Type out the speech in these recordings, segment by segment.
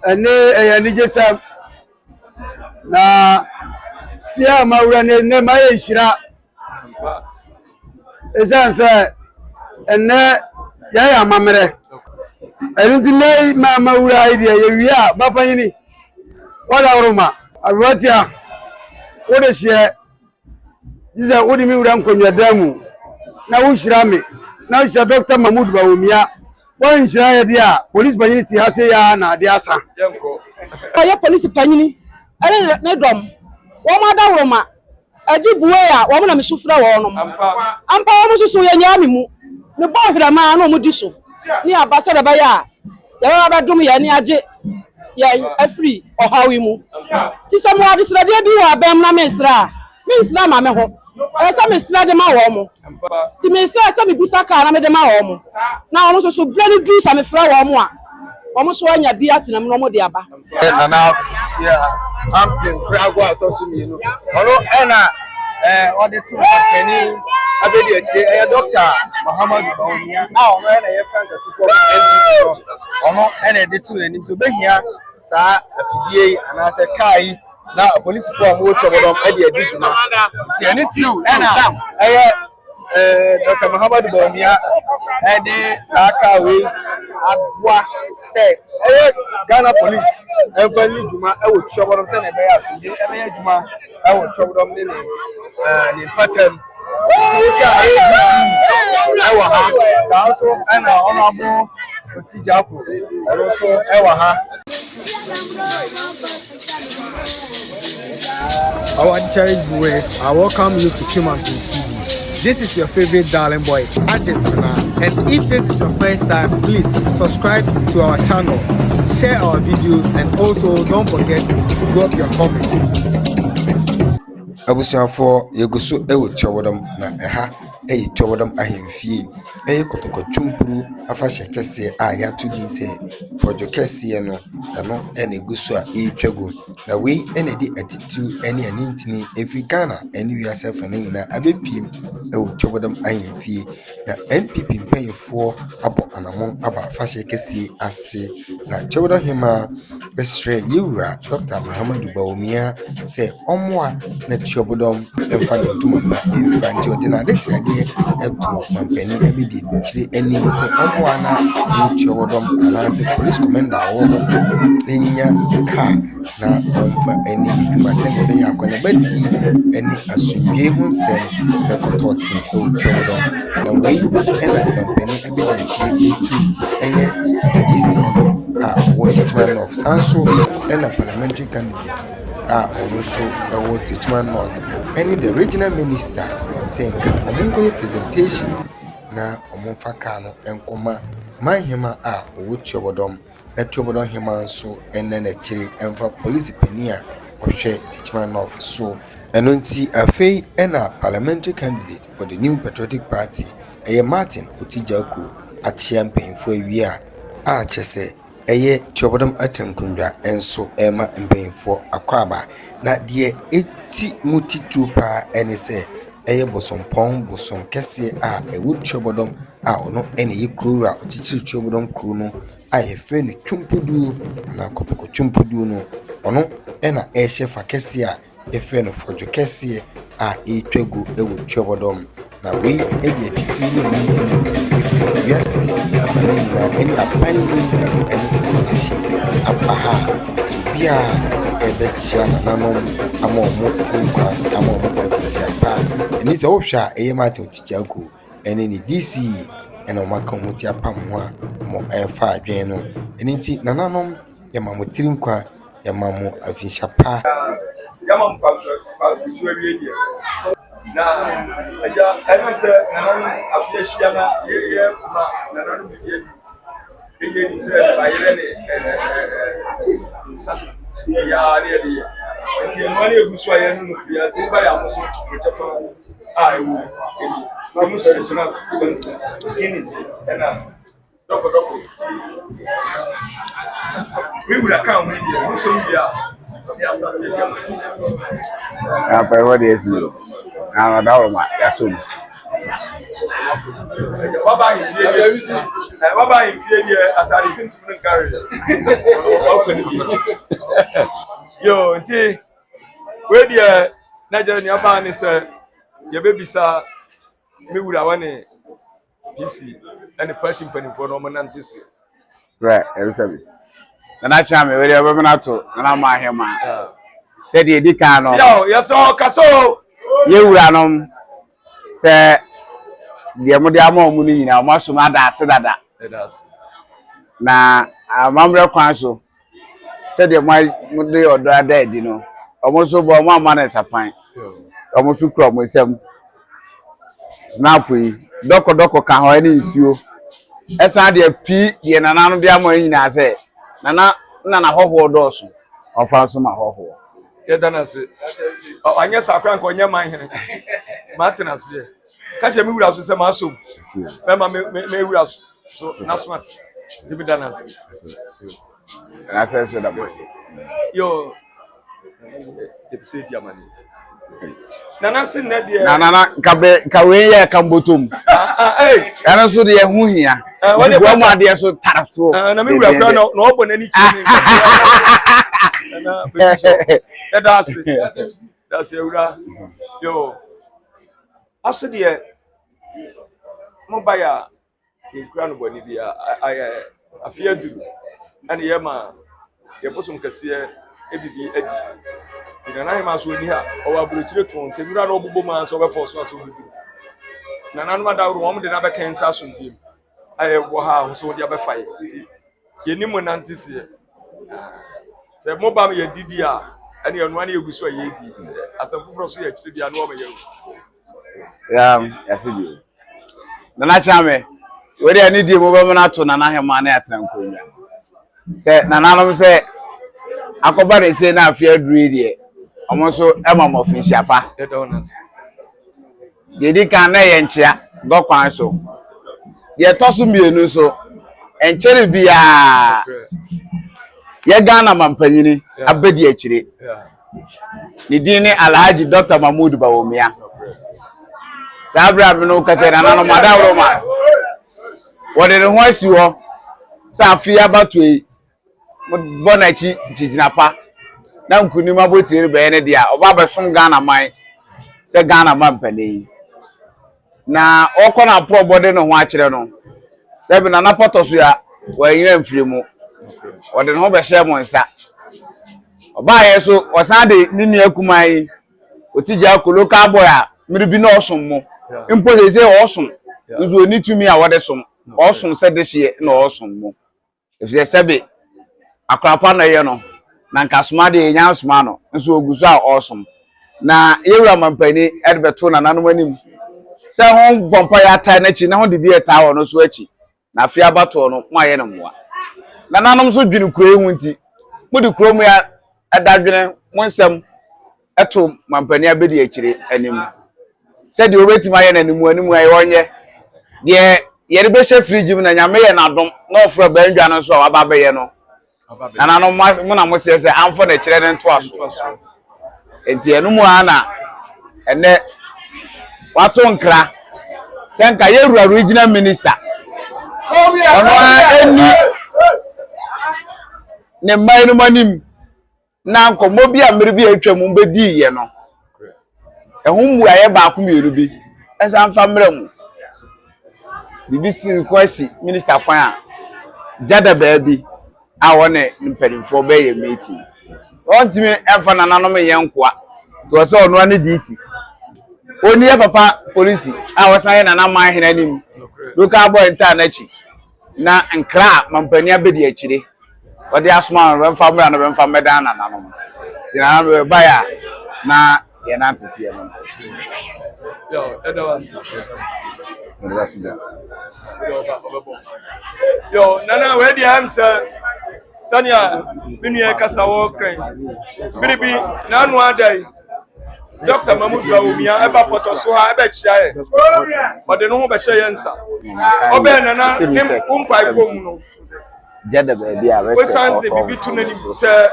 ene ni jesam na fia mawura ne maye shira esanse ene ya mamere enti nei mawura ide ye wia bapanyini wala roma abatia wode hye diza wode mi wura nkonwa damu na wo shira me na wo Dr. Mahmoud Bawumia won shira ye dia police panyini ti hase ya na dia asa ya police panyini ene ne dom wo ma da roma aji buwe ya wo na mesufura wo no ampa wo susu ye nya mu ne bo hira ma na mo di so ni abasa da ba ya ba dum ya ni age ya afri ohawi mu ti samu adi sra de bi wa bem na mesra ma me ho esa mesra de ma wo mo ti mesra esa bi busaka na me de ma wo mo na wo susu blani du sa me fra wo mo a wo so anya bi atina me no mo de aba na na ya ample krago atosu mi no ono ena auditor Kenny abedi eche Dr. Muhammad Bawumia ono ena ye frank to for NPP ono ena de tu ni so behia sa afidie anase kai na police for mo chobodom ade adijuna ti ani ti ena Dr. Muhammad Bawumia ede sa kawe abwa say Ghana police enfani juma wo chobodom se na be asumbi ebe ya juma wo chobodom ni pattern ti ka ewa ha sa so ana honorable Otijaku also ewa ha. Our cherished viewers, I welcome you to Kimantu TV. This is your favorite darling boy, Argentina. And if this is your first time, please subscribe to our channel, share our videos, and also don't forget to drop your comment. Abusiafo yegusu ewo twodom na eha twodom ahemfie kotokochumpuru afahye kese a yatu din se fojo kese no eno egusu a twago na we enedi atitiu ene anintini Africana ene wiase fane nyina abepiem ewo twodom ahemfie na NPP mpanyefo abo anamon aba afahye kese ase na twodom hema Estre Yura Dr. Muhammad Bawumia se omwa na twodom emfa ntuma ba emfa odina desrade eto mampeni ebidi chire enim se omwa na twodom anase police commander wo enya ka na omfa eni dwuma se ne be yakona badi eni asundwe hunsem be kototi twodom na we ena mampeni ebidi chire etu eye DC what teachman of Sanso and a parliamentary candidate also a what teachman not any the regional minister saying omungo presentation na omunfakano enkoma manhema what chobodom na chobodom hema so ene na chiri enfa police penia ohwe teachman of so enonti afei ena parliamentary candidate for the New Patriotic Party Martin Otijaku achia mpemfo awia chese eye twobodom achankundwa enso ema mpemfo akwaba na de eti mutitu pa enese eye bosompon bosom kese ewu twobodom ono ene yikrura ochichiri twobodom kru no ayefe no twumpudu na kotoko twumpudu no ono ena ehyefa kese efe no fojo kese etwagu ewu twobodom na we edi etitu ni ntini efe wiase afane nyina eni apan eni position apaha subia ebekisha na nanom ama omo trinkwa ama omo bafisha pa eni se ohwa Martin Otijaku eni ni DC ena omaka omuti apam ho mo efa adwen no eni nti na nanom ya mamu trinkwa ya mamu afisha pa ya mamu kwa suwe dia na aja se nanan afia na ye ma nanan bi ye ni se ba yele ne sa ya ne bi ti mani egusu aye no ya ti ba ya muso chefa ewu na muso le sina Guinness na doko ti we will account with you muso bia ya start again apa what is you na da roma ya so Baba in fear, atari tuntum carry. Yo, nti we dia Nigeria ni aba ni say ye be bisa me wura wane PC and party mpanimfo no mo nantisi. Right, every na chame we dey be na to na ma ahema. Say the edika no. Yo, yes so kaso. Ye wura no say the mo dey ama omu ni nyina mo so ma da ase dada. Na amamre kwan so. Say the mo dey odo ada edi no. Omo so bo mo ama na sapan. Omo so kro mo sem. Snap yi doko ka ho ani nsuo. Esa de pi de nana no de ama nyina say nana hoho doso. Ofa so ma hoho. Yedana se anya sakran ko nya man hene Martin ase ka che me wura so se ma so me wura so na smart dibi dana se na say so da boss yo episode ya mani nana se na de nana ka we ye ka mbotom eh ana so de hu hia wo mo ade so taraso na me wura kra no obo na ni chi that's it. Yo, after the mobile in Crown Bonivia, I fear do, and Yama, your bosom can see a baby edge. In an eye, mass with her, or a brutal tone, take run over boomers over for source of the Nanama woman did never can sasson him. I will have so the other fight. You need more nantis here. Say mobile ye didia and your money you so ye di as a for so ye chiri anu ma ye yasibi nana chame we dey need mo be na to nana hema na atena nkonya say nana no say akoba dey say na afia duri dey omo so ema mo finsia pa the donors ye di kan na ye nchia go kwan so ye tosu mienu so enchere bia ye Ghana mampanyini abedi akire ni dini Alhaji Dr. Mahmoud Bawumia sabra bino kase na no madawro ma wode ne ho asiwo sa afia batoi bonachi jijinapa na nkuni mabotire be ne dia oba besom Ghana man se Ghana mampani na okona pro bode ne ho akire no se bi na napotoso ya wa yira mfirimu ode no be share mo nsa oba yeso osande nini akumai otija ko local boy a miribi na osom mo impo ze osom nzo oni tumi a wode som osom se de hye na osom mo efye sebe akrapa na ye no na nkasoma de nya asoma no nso oguso a osom na yewura mampani edbeto na nanom anim se ho bompa ya tai na chi na ho de bi eta wo no so achi na afia bato no mo aye no moa na nanom so dwene kuro ehu nti mudi kuro mu ya adadwene mo nsem eto mampani abedi akire anim se de obeti ma ye na animu aye onye de ye de be hye fridge mu na nyame ye na dom na ofro bandwa no so aba be ye no na nanom mo na mo se amfo na kire ne nto aso enti enum ana ene wato nkra senka ye rura regional minister ono eni ne mai no manim na nkomo bi a mere bi atwam be di ye no ehum aye ba ko mieru bi esa mfa mere mu BBC kwasi minister kwan a jada baabi a wone mpadinfo be ye meeting ontimi emfa nananom ye nkoa to so ono ani DC oni ya papa police a wasan ye nana man henanim local boy enta na chi na nkra mampani abedi akire odi asma no mfa mra no mfa meda na nanom tina na ba ya na ye na ntisi ye no yo edawas yo nana we di answer sania binu kasa wo kan biribi na anu adai Dr. Mahmoud Bawumia eba potoso ha eba chia e ode no ho be hye yensa obe nana nim umpai kom no jada be bia we we san de bibi tu nani se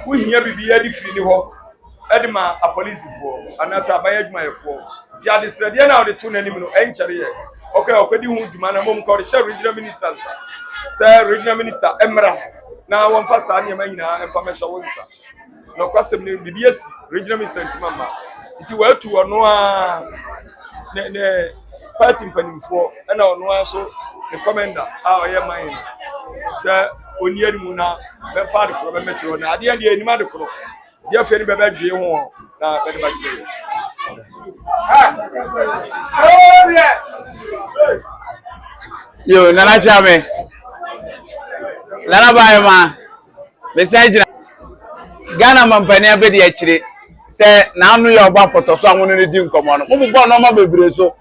wo hia bibi ya di firi ni ho edima a police fo anasa abaye adwuma ye fo ti adistrade na ode tu nani no enchere ye okay okodi hu djuma na mom ko share regional minister sir regional minister emra na won fa sa nyama nyina information won sa no kwasem ne BBS regional minister ntimama nti watu ono a ne party mpanimfo na ono a so the commander a oye man sir oni animu na be fa de ko be metro na ade ade anima de ko dia fe ni be be dwe ho na be de ba kire yo nana chame nana bae ma message Ghana mampani abedi akire se na anu ya ogba poto so anwo ne di nkomo no mo bo no ma bebire so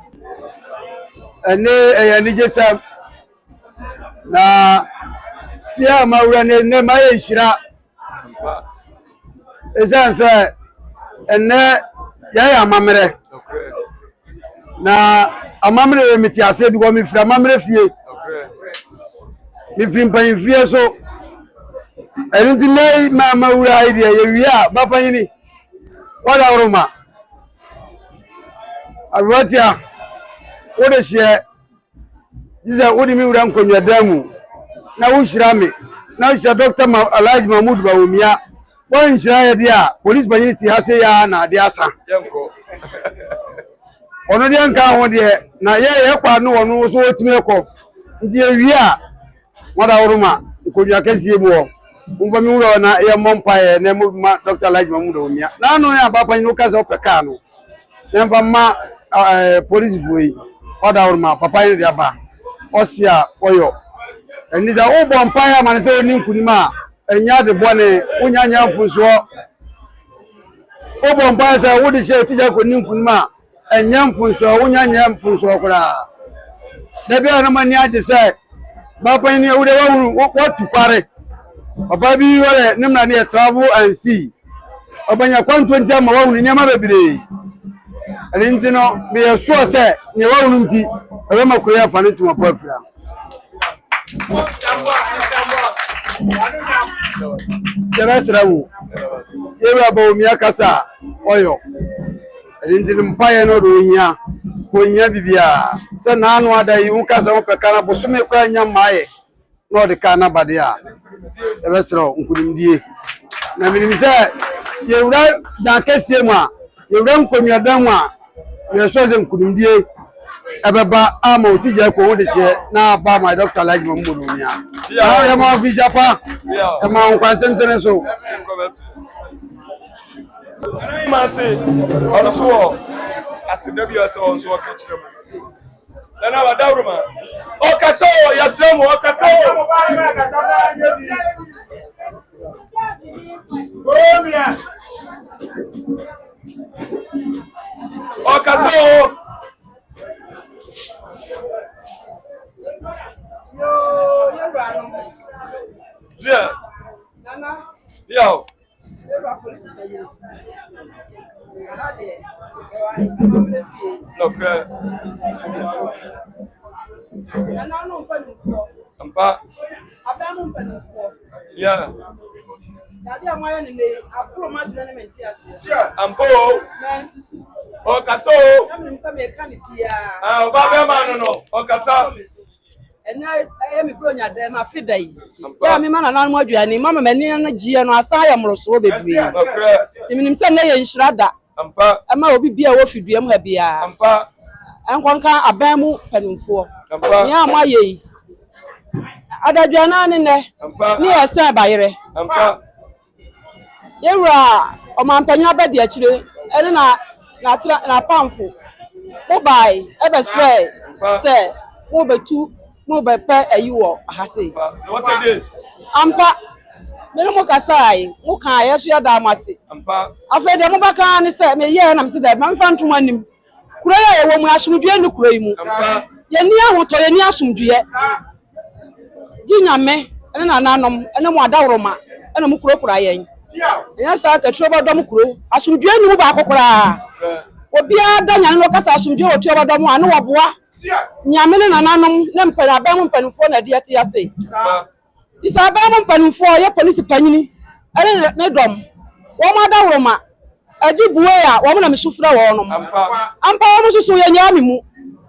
ene eyani jesam na fia mawura ne ma yeshira esanse ene ya amamere na amamere meti ase bi ko mi fira amamere fie mi firi mpan fie so erinti nei mawura idea ye wia bapanyini wala oroma arwatia wode hye dize wodi mi wura nkonwa damu na wo hira me na wo hira Dr. Alhaji Mahmood Bawumia wo hira ye dia police banyini ti hase ya na de asa yenko ono de nka ho de na ye kwa no wono so otime ko ndi ewia wada oroma nkonwa kese mu wo umva mi wura na ye mompae na mu Dr. Alhaji Mahmood Bawumia na no ya bapanyini wo kase opeka no nemva ma police voi oda orma papa ni aba osia oyo eniza obo empire man se oni nkunima enya de bone unyanya mfunso obo empire se wodi she tija ko ni nkunima enya mfunso unyanya mfunso kura da bia na mani age se papa ni wude watu pare papa bi wole nimna ni travel and see obanya kwanto ntia ma wawunu ni ma bebire Alinti no be sure say ne wa wunu nti e ma kure afa ne tuma po afira Jaba sirawu Yewa Bawumia kasa oyo Alinti mpaye no do hia ko hia bibia se na anu adai un kasa wo peka na bosume kwa nya maaye no de kana bade a Jaba sirawu nkunimdie na minimse yewura dan kese ma yewura nkonwa dan a we so ze nkunimdie ababa ama otija ko wode hye na ba my Dr. Alhaji Mahmood Bawumia ya ma visa pa ya ma nkwantentene so ma se ono so asidabi ase on so ka kire mu na wa dawruma o kaso yaslamu o kaso Bawumia o kaso yeah nana yo okay nana no mpanufo ampa abamu mpanufo yeah Dadi amaya ni me apro ma dina me ti ase ampo na susu o kaso na me nsa me ka ni pia ah o ba be ma no o kasa ena mi bro nya de ma fidai ya mi mana na mo aduani mama mani na gie no asa ya mroso bebi ti minim se na ye nshirada ampa ama obi bia wo fidua mu ha bia ampa enkwanka aban mu panumfo ampa ni amaye adaduana ne ampa ni esa bayire ampa Yewra o mampanya abedi akire ene na pamfo mo bai ebe se mo betu mo be pe ayiwo ahase what it is ampa me mo kasai mo kan yeso ya da amase ampa afede mo baka ni se me ye na me se da me fa ntoma nim kuro ya wo mu asumdue ni kuro yi mu ampa ye ni ahoto ye ni asumdue di nyame ene na nanom ene mo adawroma ene mo kuro kura yen ya sa ka troba dom kuro asumdue ni mu ba akokora obi ada nyane no kasa asumdue o troba dom anu woboa nyame ne nananom ne mpara ba mu mpanufo na de ate ase ti sa ba mu mpanufo ye police panyini ene ne dom wo ma adawroma aji buwe ya wo na mesufura wo no ampa wo mususu ye nyame mu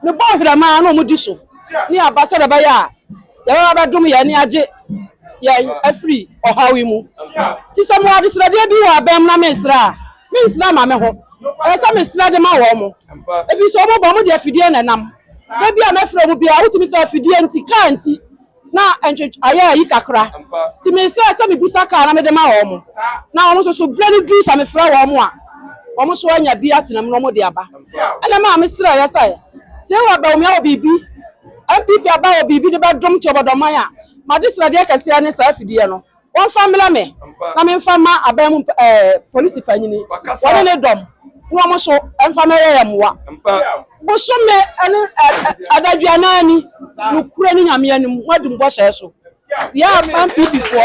me boy grama no mu di so ni abasa da ba ya ya ba dum ya ni age ya afri ohawi mu ti se mo ade sra de bi wa bem na me sra ma me ho e se me sra de ma wo mo e fi so mo ba mo de afidie na nam da bi a me fro mu bia wutimi se afidie nti ka nti na aya yi kakra ti me se me bisa ka na me de ma wo mo na wo so blend juice a me fra wo mo a wo mo so anya bi atenam no mo de aba ana ma me sra ya sai se wa ba o me o bibi MPP aba o bibi de ba drum ti obodoman a ma de sra de kase ani sa afidie no won family me na me fama abam police panyini won ne dom wo mo so family ya moa bo so me ani adadwana ani no kura ni nyame ani wadum bo hye so ya MPP fo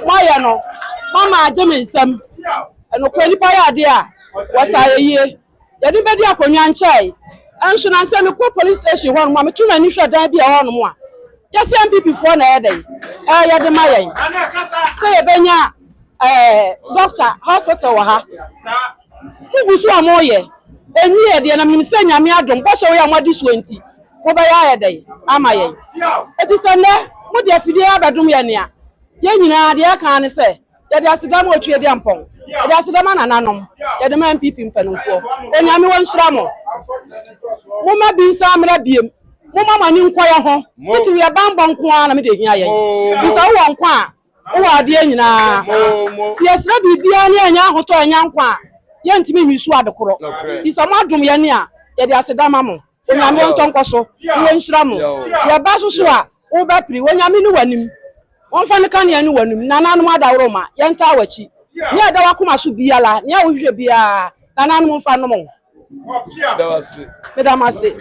ma ya no mama age me nsam no kura ni pa ya de a wasayeye ya de be di akonwa nchai anso na nsam ko police station ho no ma tuma ni hwa dan bi a ho no mo a yes MPP fo na yedai ya de mayen say benya doctor hospital wa ha mugusu amoye eni ye de na minse nyame adom bo hye wo ya mwadi 20 wo ba ya yedai amayen eti sene mo de afidie abadum ye ne a ye nyina de aka ne se ye de asidam otwe de ampon ye de asidam nananom ye de ma MPP mpanumfo enyame won hyira mo mo ma bi sa amra biem mo mama ni nkoya ho titi ya bambo nko a na me de hia ye bisa wo nko a wo ade nyina si esra bibia ne anya hoto anya nko a ye ntimi hwisu adekoro bisa mo adum ye ne a ye de asedama mo onyame nto nkoso wo nhyira mo ye ba soso a wo ba pri onyame ni wanim won fa ne kan ye ni wanim nananum adawro ma ye nta awachi ne ada wakoma so biala ne a wo hwe bia nananum fa no mo Mesdames, c'est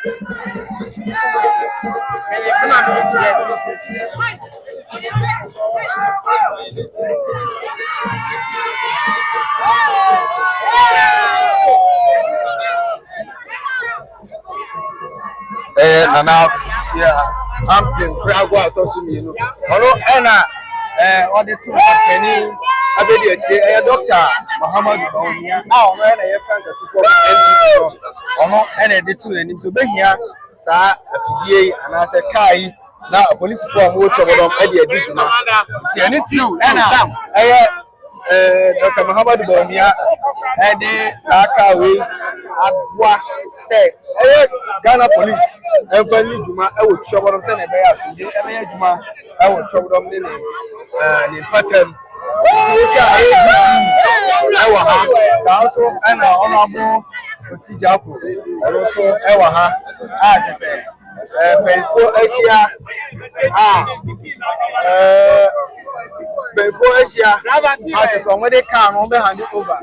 Nana I'm being Cragua to see me. Hello, Anna. Or the two Kenny, a doctor, Muhammad Baunia. Now, when I found the two or not, and the two and to be here, sir, FDA, and I said, Kai, now a police form, which of them, Eddie, did you know? Tianity, Dr. Muhammad Baunia, Eddie, Sakawi, Abwa, say, Ghana police, and finally, Juma, I would trouble them, send a bear, so Juma, I would trouble them in pattern. Also, and honorable Tijaku, and also Ewaha, as I say, before Asia, before Asia, I just already come on behind it over.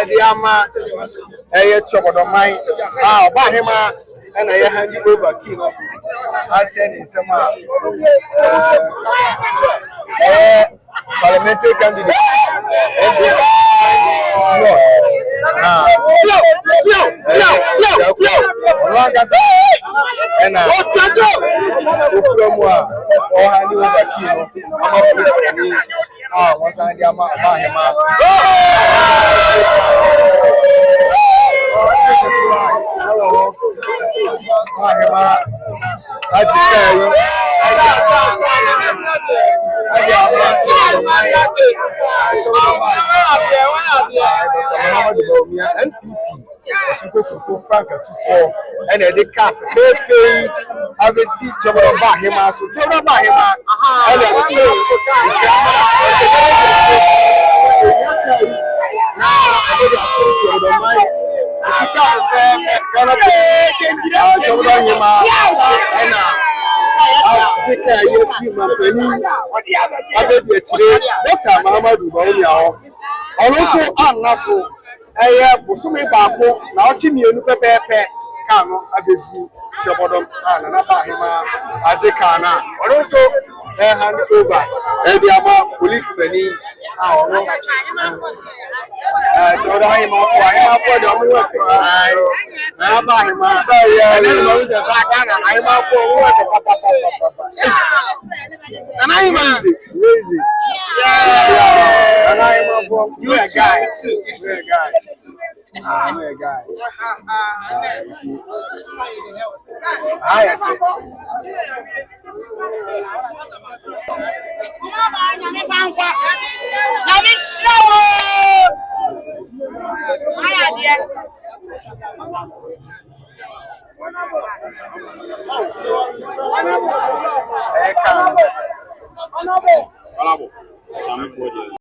The Ama, a trouble of mine, Bahima, and I hand it over. King, I send in some parliamentary candidate. Frank at 2-4 and a decaf, fair, I will see trouble about him. So, trouble about him. Now, I did a sort of the mind. I take care of you, my penny. I bet you today. Dr. Muhammad Baunia. Also, I'm not so. I have some bako. Now, Timmy, you pepe. Kano, I bet you. Chabodom, and about him. I take Kana. Also, hand over. Ediama, police penny.